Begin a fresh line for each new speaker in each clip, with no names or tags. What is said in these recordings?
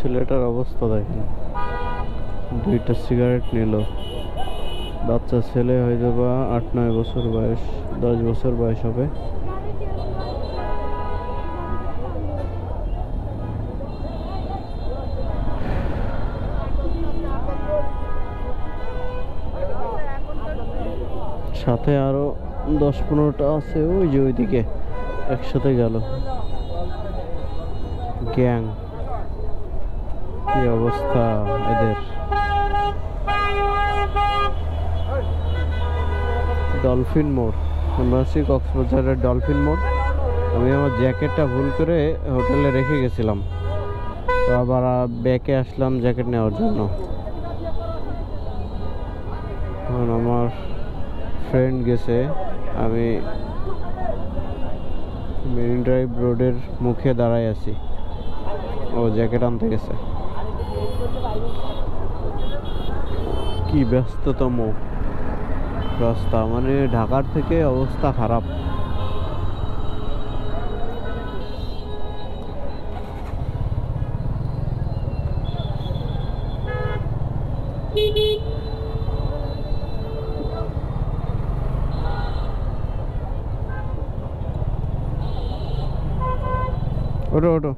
ছেলেটার অবস্থা দেখেন, 2টা সিগারেট নিল। বাচ্চা ছেলে হয়তো বা 8-9 বছর বয়স, 10 বছর বয়স হবে। সাথে আরো 10-15টা আছে, ওই যে ওইদিকে একসাথে গেল গ্যাং। কি অবস্থা এদের। ডলফিন মোড়, আমরা আছি কক্সবাজারের ডলফিন মোড়। আমি আমার জ্যাকেটটা ভুল করে হোটেলে রেখে গেছিলাম, তো আবার ব্যাকে আসলাম জ্যাকেট নেওয়ার জন্য। এখন আমার ফ্রেন্ড গেছে, আমি মেরিন ড্রাইভ রোডের মুখে দাঁড়ায় আছি, ও জ্যাকেট আনতে গেছে। কি ব্যস্ততম রাস্তা, মানে ঢাকার থেকে অবস্থা খারাপ। ওটো ওটো,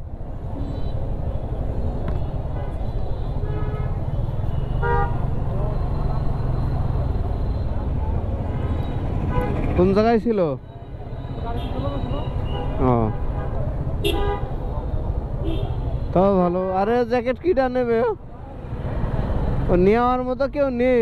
কোন জায়গায় ছিল? ও তাও ভালো। আরে জ্যাকেট কিটা নেবে, ও নেওয়ার মতো কেউ নেই।